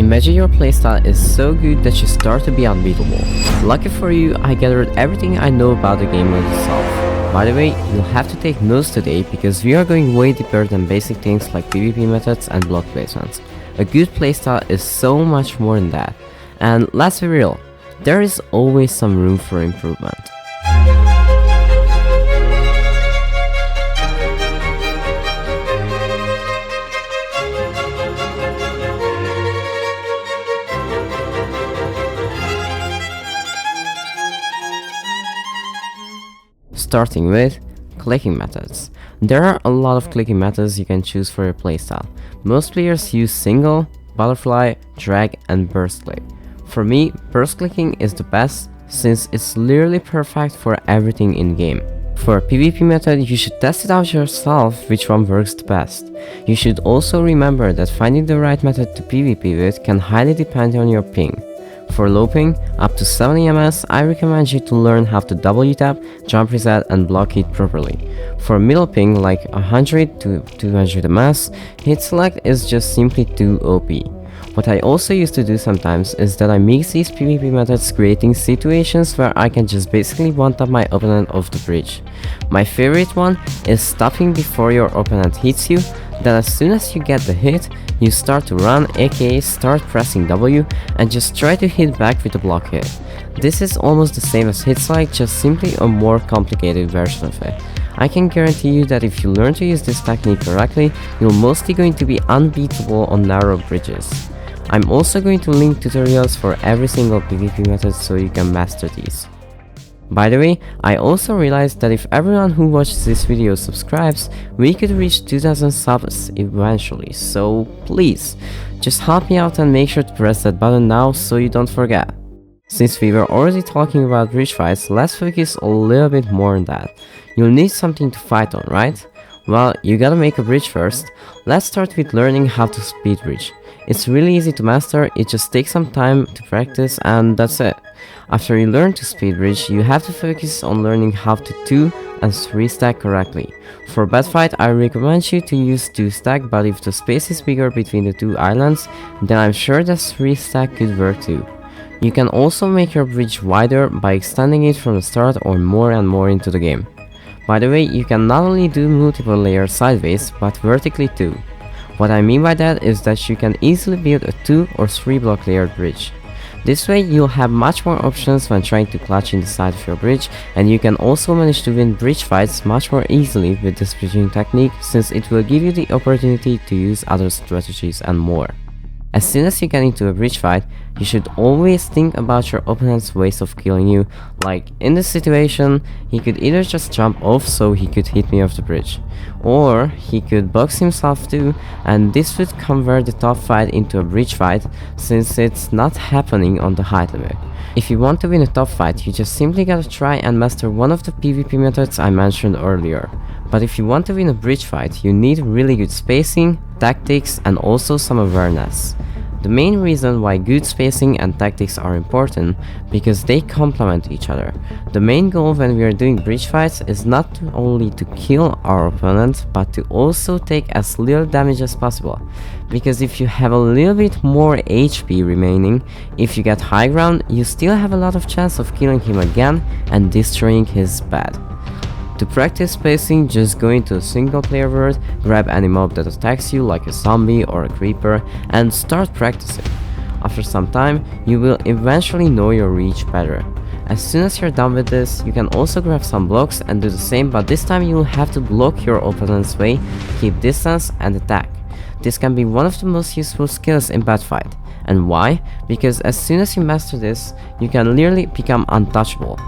Imagine your playstyle is so good that you start to be unbeatable. Lucky for you, I gathered everything I know about the game mode itself. By the way, you'll have to take notes today because we are going way deeper than basic things like PvP methods and block placements. A good playstyle is so much more than that. And let's be real, there is always some room for improvement. Starting with clicking methods. There are a lot of clicking methods you can choose for your playstyle. Most players use single, butterfly, drag and burst click. For me, burst clicking is the best since it's literally perfect for everything in game. For a PvP method, you should test it out yourself which one works the best. You should also remember that finding the right method to PvP with can highly depend on your ping. For low ping, up to 70 ms, I recommend you to learn how to W tap, jump reset and block hit properly. For middle ping like 100 to 200 ms, hit select is just simply too OP. What I also used to do sometimes is that I mix these PvP methods, creating situations where I can just basically one-tap my opponent off the bridge. My favorite one is stopping before your opponent hits you, then as soon as you get the hit, you start to run, aka start pressing W and just try to hit back with a block hit. This is almost the same as hit select, just simply a more complicated version of it. I can guarantee you that if you learn to use this technique correctly, you're mostly going to be unbeatable on narrow bridges. I'm also going to link tutorials for every single PvP method so you can master these. By the way, I also realized that if everyone who watches this video subscribes, we could reach 2000 subs eventually, so please, just help me out and make sure to press that button now so you don't forget. Since we were already talking about bridge fights, let's focus a little bit more on that. You'll need something to fight on, right? Well, you gotta make a bridge first. Let's start with learning how to speed bridge. It's really easy to master, it just takes some time to practice and that's it. After you learn to speed bridge, you have to focus on learning how to 2 and 3 stack correctly. For Bedfight, I recommend you to use 2 stack, but if the space is bigger between the 2 islands, then I'm sure that 3 stack could work too. You can also make your bridge wider by extending it from the start or more and more into the game. By the way, you can not only do multiple layers sideways, but vertically too. What I mean by that is that you can easily build a 2 or 3 block layered bridge. This way you'll have much more options when trying to clutch in the side of your bridge, and you can also manage to win bridge fights much more easily with this bridging technique, since it will give you the opportunity to use other strategies and more. As soon as you get into a bridge fight, you should always think about your opponent's ways of killing you. Like in this situation, he could either just jump off so he could hit me off the bridge, or he could box himself too, and this would convert the top fight into a bridge fight since it's not happening on the height limit. If you want to win a top fight, you just simply gotta try and master one of the PvP methods I mentioned earlier. But if you want to win a bridge fight, you need really good spacing, tactics and also some awareness. The main reason why good spacing and tactics are important because they complement each other. The main goal when we are doing bridge fights is not only to kill our opponent, but to also take as little damage as possible. Because if you have a little bit more HP remaining, if you get high ground, you still have a lot of chance of killing him again and destroying his bed. To practice spacing, just go into a single player world, grab any mob that attacks you like a zombie or a creeper and start practicing. After some time, you will eventually know your reach better. As soon as you're done with this, you can also grab some blocks and do the same, but this time you will have to block your opponent's way, keep distance and attack. This can be one of the most useful skills in Bedfight. And why? Because as soon as you master this, you can literally become untouchable.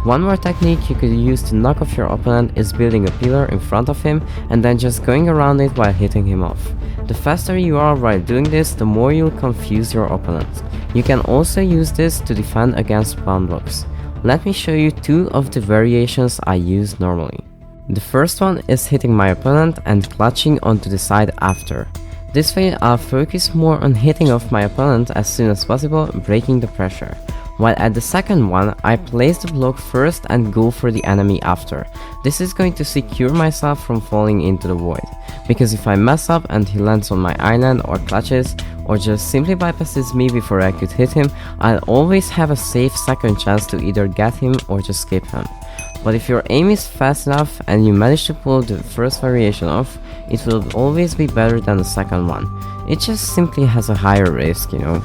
One more technique you could use to knock off your opponent is building a pillar in front of him and then just going around it while hitting him off. The faster you are while doing this, the more you'll confuse your opponent. You can also use this to defend against spawn blocks. Let me show you 2 of the variations I use normally. The first one is hitting my opponent and clutching onto the side after. This way I'll focus more on hitting off my opponent as soon as possible, breaking the pressure. while at the second one, I place the block first and go for the enemy after. This is going to secure myself from falling into the void, because if I mess up and he lands on my island or clutches, or just simply bypasses me before I could hit him, I'll always have a safe second chance to either get him or just skip him. But if your aim is fast enough and you manage to pull the first variation off, it will always be better than the second one. It just simply has a higher risk, you know.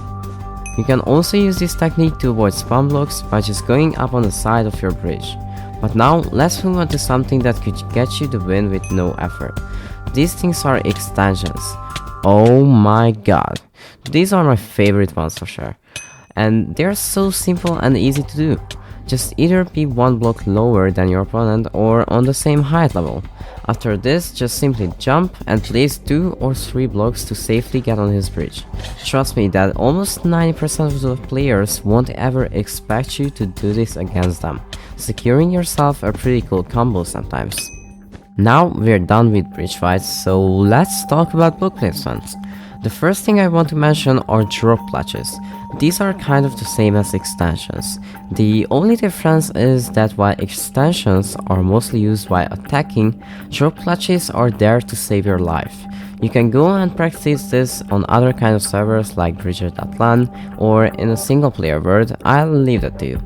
You can also use this technique to avoid spawn blocks by just going up on the side of your bridge. But now, let's move on to something that could get you the win with no effort. These things are extensions. Oh my god. These are my favorite ones for sure. And they're so simple and easy to do. Just either be one block lower than your opponent or on the same height level. After this, just simply jump and place 2 or 3 blocks to safely get on his bridge. Trust me that almost 90% of the players won't ever expect you to do this against them, securing yourself a pretty cool combo sometimes. Now we're done with bridge fights, so let's talk about block placements. The first thing I want to mention are drop clutches. These are kind of the same as extensions. The only difference is that while extensions are mostly used while attacking, drop clutches are there to save your life. You can go and practice this on other kind of servers like bridger.lan or in a single player world. I'll leave that to you.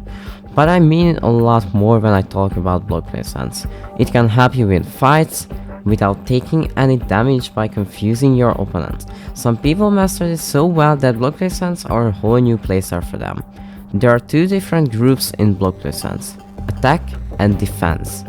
But I mean it a lot more when I talk about block placements. It can help you win fights without taking any damage by confusing your opponent. Some people master this so well that block placements are a whole new playstyle for them. There are 2 different groups in block placements: attack and defense.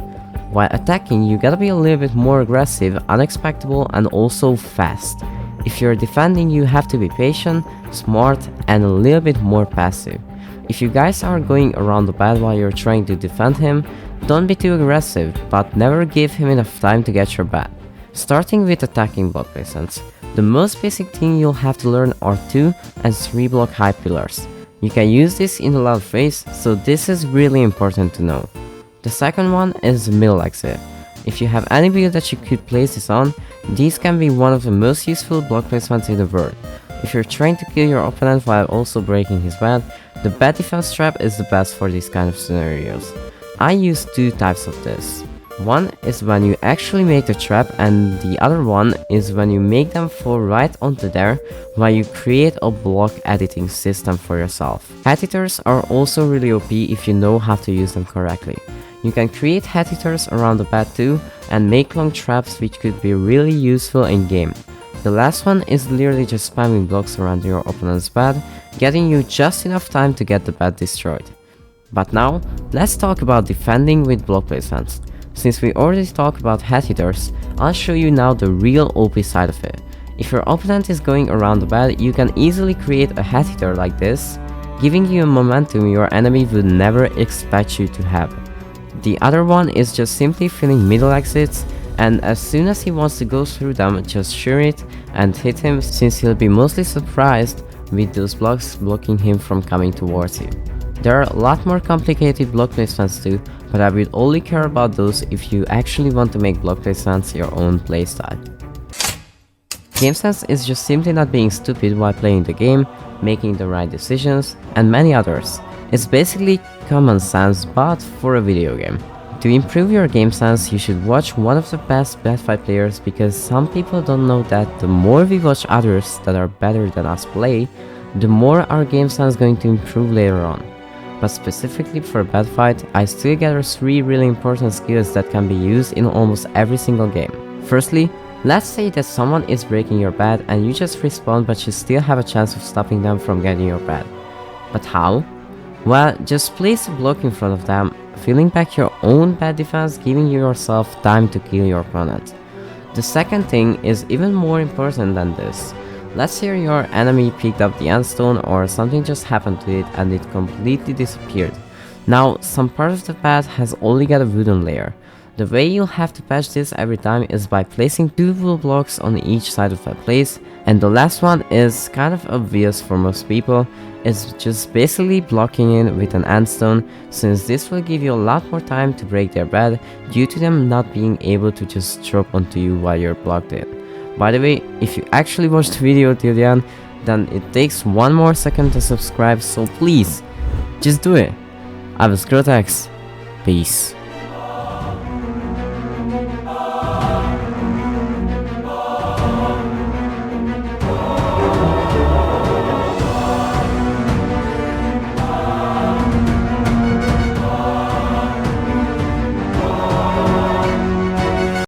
While attacking, you gotta be a little bit more aggressive, unexpectable, and also fast. If you're defending, you have to be patient, smart, and a little bit more passive. If you guys are going around the bed while you're trying to defend him, don't be too aggressive, but never give him enough time to get your bed. Starting with attacking block placements, the most basic thing you'll have to learn are 2 and 3 block high pillars. You can use this in a lot of ways, so this is really important to know. The second one is the middle exit. If you have any build that you could place this on, these can be one of the most useful block placements in the world. If you're trying to kill your opponent while also breaking his bed, the bed defense trap is the best for these kind of scenarios. I use 2 types of this. One is when you actually make the trap, and the other one is when you make them fall right onto there while you create a block editing system for yourself. Head hitters are also really OP if you know how to use them correctly. You can create head hitters around the bed too and make long traps which could be really useful in game. The last one is literally just spamming blocks around your opponent's bed, getting you just enough time to get the bed destroyed. But now, let's talk about defending with block placements. Since we already talked about head hitters, I'll show you now the real OP side of it. If your opponent is going around the bed, you can easily create a head hitter like this, giving you a momentum your enemy would never expect you to have. The other one is just simply filling middle exits, and as soon as he wants to go through them, just sure it and hit him, since he'll be mostly surprised with those blocks blocking him from coming towards you. There are a lot more complicated block placements too, but I will only care about those if you actually want to make block placements your own playstyle. Gamesense is just simply not being stupid while playing the game, making the right decisions, and many others. It's basically common sense, but for a video game. To improve your game sense, you should watch one of the best Bedfight players, because some people don't know that the more we watch others that are better than us play, the more our game sense is going to improve later on. But specifically for Bedfight, I still gather 3 really important skills that can be used in almost every single game. Firstly, let's say that someone is breaking your bed and you just respawn, but you still have a chance of stopping them from getting your bed. But how? Well, just place a block in front of them, filling back your own bed defense, giving yourself time to kill your opponent. The second thing is even more important than this. Let's say your enemy picked up the endstone or something just happened to it and it completely disappeared. Now, some part of the bed has only got a wooden layer. The way you'll have to patch this every time is by placing 2 wool blocks on each side of that place, and the last one is kind of obvious for most people. It's just basically blocking in with an endstone, since this will give you a lot more time to break their bed due to them not being able to just drop onto you while you're blocked in. By the way, if you actually watched the video till the end, then it takes 1 more second to subscribe, so please Just do it. I was Grotex. Peace.